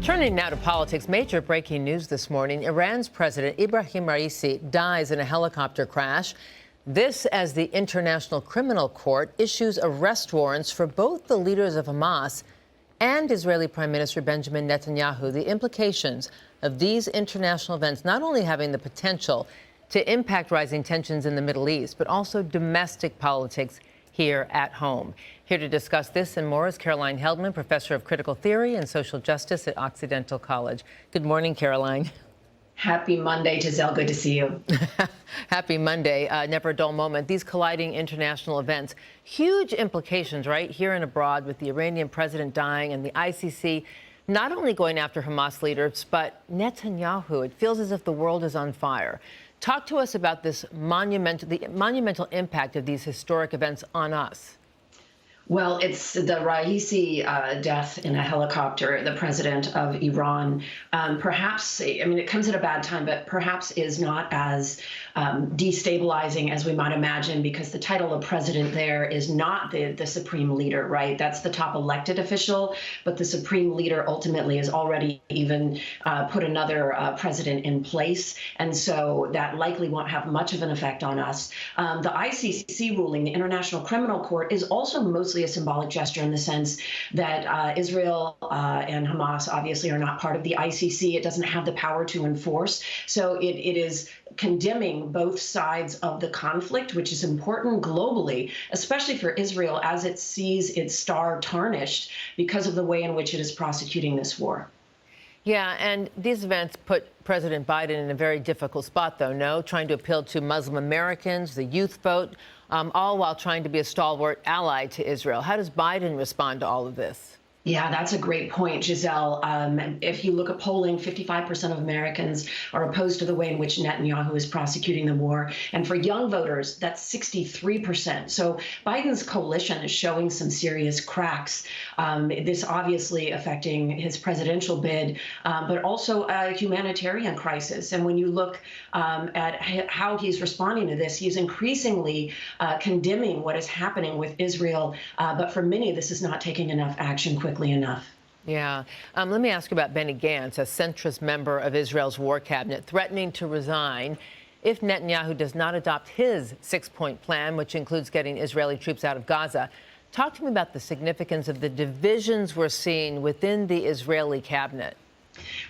Turning now to politics, major breaking news this morning. Iran's President Ibrahim Raisi dies in a helicopter crash. This as the International Criminal Court issues arrest warrants for both the leaders of Hamas and Israeli Prime Minister Benjamin Netanyahu. The implications of these international events not only having the potential to impact rising tensions in the Middle East, but also domestic politics here at home. Here to discuss this and more is Caroline Heldman, professor of critical theory and social justice at Occidental College. Good morning, Caroline. Happy Monday, Giselle. Good to see you. Happy Monday. Never a dull moment. These colliding international events, huge implications right here and abroad, with the Iranian president dying and the ICC not only going after Hamas leaders, but Netanyahu. It feels as if the world is on fire. Talk to us about the monumental impact of these historic events on us. Well, it's the Raisi death in a helicopter, the president of Iran. Perhaps, I mean, it comes at a bad time, but perhaps is not as destabilizing as we might imagine, because the title of president there is not the supreme leader, right? That's the top elected official, but the supreme leader ultimately has already even put another president in place. And so that likely won't have much of an effect on us. The ICC ruling, the International Criminal Court, is also mostly a symbolic gesture in the sense that Israel and Hamas obviously are not part of the ICC. It doesn't have the power to enforce. So it is condemning both sides of the conflict, which is important globally, especially for Israel, as it sees its star tarnished because of the way in which it is prosecuting this war. Yeah, and these events put President Biden in a very difficult spot, though, no? Trying to appeal to Muslim Americans, the youth vote, all while trying to be a stalwart ally to Israel. How does Biden respond to all of this? Yeah, that's a great point, Giselle. If you look at polling, 55% of Americans are opposed to the way in which Netanyahu is prosecuting the war. And for young voters, that's 63%. So Biden's coalition is showing some serious cracks. This obviously affecting his presidential bid, but also a humanitarian crisis. And when you look at how he's responding to this, he's increasingly condemning what is happening with Israel. But for many, this is not taking enough action quickly enough. Yeah. Let me ask you about Benny Gantz, a centrist member of Israel's war cabinet, threatening to resign if Netanyahu does not adopt his six-point plan, which includes getting Israeli troops out of Gaza. Talk to me about the significance of the divisions we're seeing within the Israeli cabinet.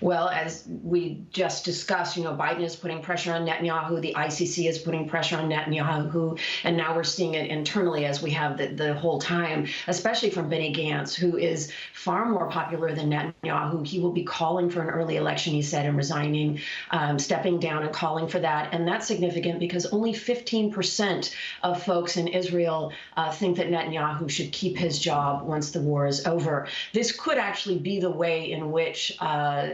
Well, as we just discussed, Biden is putting pressure on Netanyahu. The ICC is putting pressure on Netanyahu. And now we're seeing it internally, as we have the whole time, especially from Benny Gantz, who is far more popular than Netanyahu. He will be calling for an early election, he said, and resigning, stepping down and calling for that. And that's significant because only 15% of folks in Israel think that Netanyahu should keep his job once the war is over. This could actually be the way in which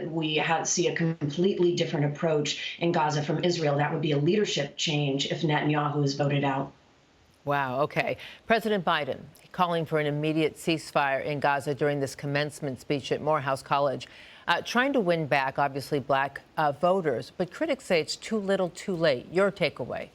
we see a completely different approach in Gaza from Israel. That would be a leadership change if Netanyahu is voted out. Wow. OK. President Biden calling for an immediate ceasefire in Gaza during this commencement speech at Morehouse College, trying to win back, obviously, black voters. But critics say it's too little, too late. Your takeaway?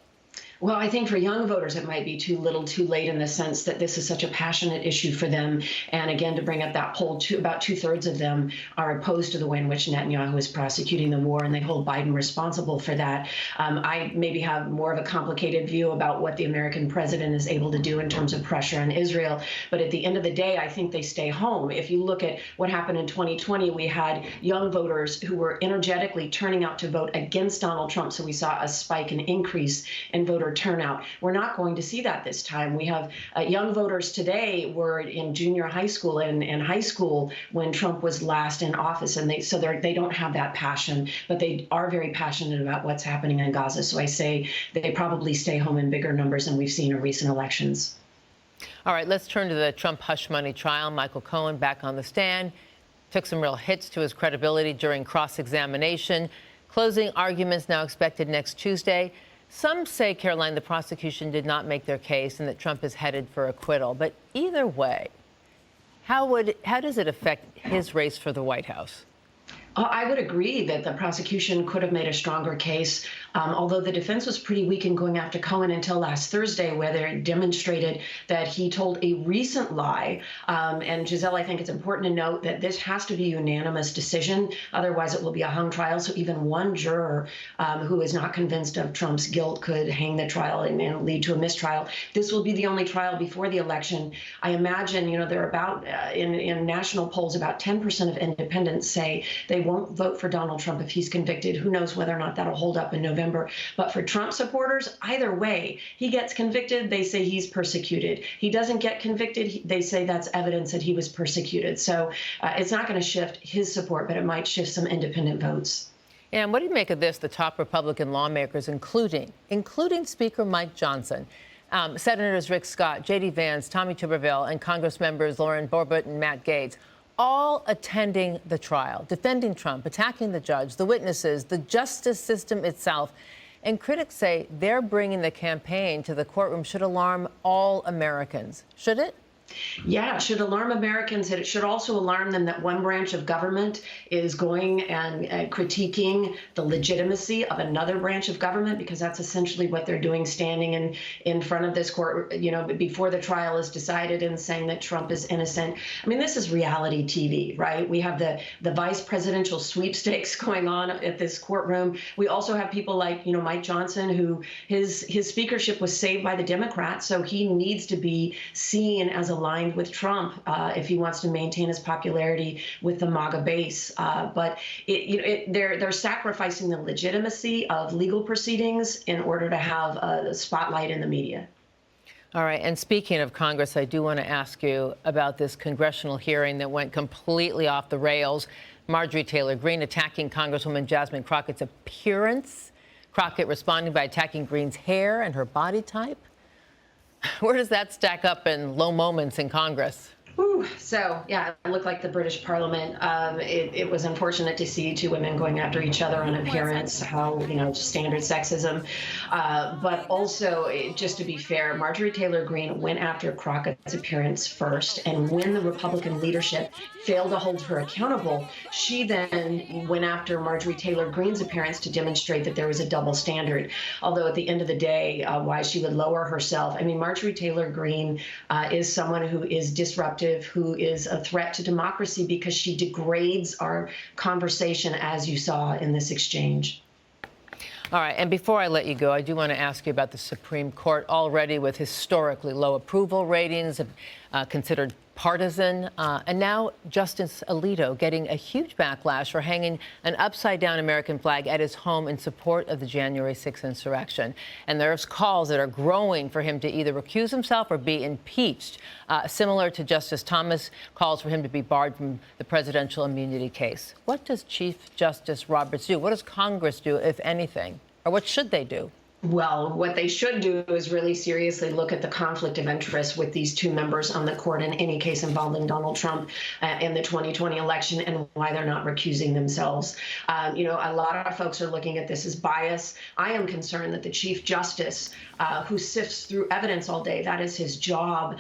Well, I think for young voters, it might be too little, too late, in the sense that this is such a passionate issue for them. And again, to bring up that poll, about 2/3 of them are opposed to the way in which Netanyahu is prosecuting the war, and they hold Biden responsible for that. I maybe have more of a complicated view about what the American president is able to do in terms of pressure on Israel. But at the end of the day, I think they stay home. If you look at what happened in 2020, we had young voters who were energetically turning out to vote against Donald Trump. So we saw a spike, an increase in voter turnout. We're not going to see that this time. We have young voters today were in junior high school and high school when Trump was last in office, and they don't have that passion, but they are very passionate about what's happening in Gaza. So I say they probably stay home in bigger numbers than we've seen in recent elections. All right, let's turn to the Trump hush money trial. Michael Cohen back on the stand, took some real hits to his credibility during cross-examination. Closing arguments now expected next Tuesday. Some say, Caroline, the prosecution did not make their case and that Trump is headed for acquittal. But either way, how does it affect his race for the White House? I would agree that the prosecution could have made a stronger case. although the defense was pretty weak in going after Cohen until last Thursday, where they demonstrated that he told a recent lie. And Giselle, I think it's important to note that this has to be a unanimous decision. Otherwise, it will be a hung trial. So even one juror who is not convinced of Trump's guilt could hang the trial and lead to a mistrial. This will be the only trial before the election. I imagine, there are about, in national polls, about 10% of independents say they won't vote for Donald Trump if he's convicted. Who knows whether or not that'll hold up in November. But for Trump supporters, either way, he gets convicted, they say he's persecuted. He doesn't get convicted, they say that's evidence that he was persecuted. So it's not going to shift his support, but it might shift some independent votes. And what do you make of this? The top Republican lawmakers, including Speaker Mike Johnson, Senators Rick Scott, J.D. Vance, Tommy Tuberville, and Congress members Lauren Boebert and Matt Gaetz, all attending the trial, defending Trump, attacking the judge, the witnesses, the justice system itself. And critics say they're bringing the campaign to the courtroom should alarm all Americans. Should it? Yeah, it should alarm Americans. It should also alarm them that one branch of government is going and critiquing the legitimacy of another branch of government, because that's essentially what they're doing, standing in front of this court, before the trial is decided and saying that Trump is innocent. I mean, this is reality TV, right? We have the vice presidential sweepstakes going on at this courtroom. We also have people like, Mike Johnson, who his speakership was saved by the Democrats, so he needs to be seen as aligned with Trump if he wants to maintain his popularity with the MAGA base. But they're sacrificing the legitimacy of legal proceedings in order to have a spotlight in the media. All right. And speaking of Congress, I do want to ask you about this congressional hearing that went completely off the rails. Marjorie Taylor Greene attacking Congresswoman Jasmine Crockett's appearance. Crockett responding by attacking Greene's hair and her body type. Where does that stack up in low moments in Congress? So, yeah, it looked like the British Parliament. It was unfortunate to see two women going after each other on appearance, how, standard sexism. But also, just to be fair, Marjorie Taylor Greene went after Crockett's appearance first. And when the Republican leadership failed to hold her accountable, she then went after Marjorie Taylor Greene's appearance to demonstrate that there was a double standard. Although at the end of the day, why she would lower herself. I mean, Marjorie Taylor Greene is someone who is disruptive, who is a threat to democracy because she degrades our conversation, as you saw in this exchange. All right. And before I let you go, I do want to ask you about the Supreme Court, already with historically low approval ratings, considered partisan. And now Justice Alito getting a huge backlash for hanging an upside-down American flag at his home in support of the January 6th insurrection. And there's calls that are growing for him to either recuse himself or be impeached, similar to Justice Thomas' calls for him to be barred from the presidential immunity case. What does Chief Justice Roberts do? What does Congress do, if anything? Or what should they do? Well, what they should do is really seriously look at the conflict of interest with these two members on the court in any case involving Donald Trump in the 2020 election, and why they're not recusing themselves. A lot of folks are looking at this as bias. I am concerned that the Chief Justice, who sifts through evidence all day, that is his job.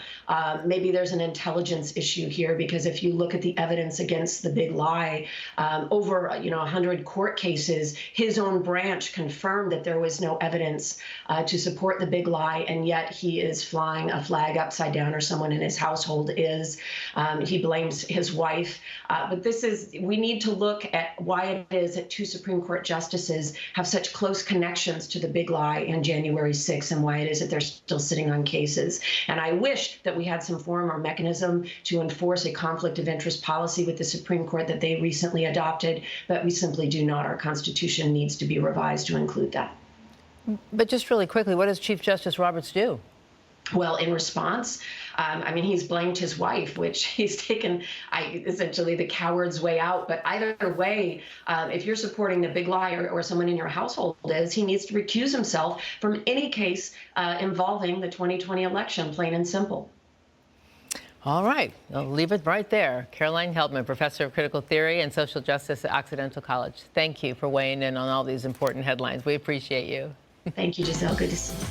Maybe there's an intelligence issue here, because if you look at the evidence against the big lie, over 100 court cases, his own branch confirmed that there was no evidence to support the big lie, and yet he is flying a flag upside down, or someone in his household is. He blames his wife. But we need to look at why it is that two Supreme Court justices have such close connections to the big lie and January 6th, and why it is that they're still sitting on cases. And I wish that we had some form or mechanism to enforce a conflict of interest policy with the Supreme Court that they recently adopted, but we simply do not. Our Constitution needs to be revised to include that. But just really quickly, what does Chief Justice Roberts do? Well, in response, he's blamed his wife, which he's taken essentially the coward's way out. But either way, if you're supporting the big lie, or someone in your household is, he needs to recuse himself from any case involving the 2020 election, plain and simple. All right. I'll leave it right there. Caroline Heldman, professor of critical theory and social justice at Occidental College. Thank you for weighing in on all these important headlines. We appreciate you. Thank you, Giselle. Good to see you.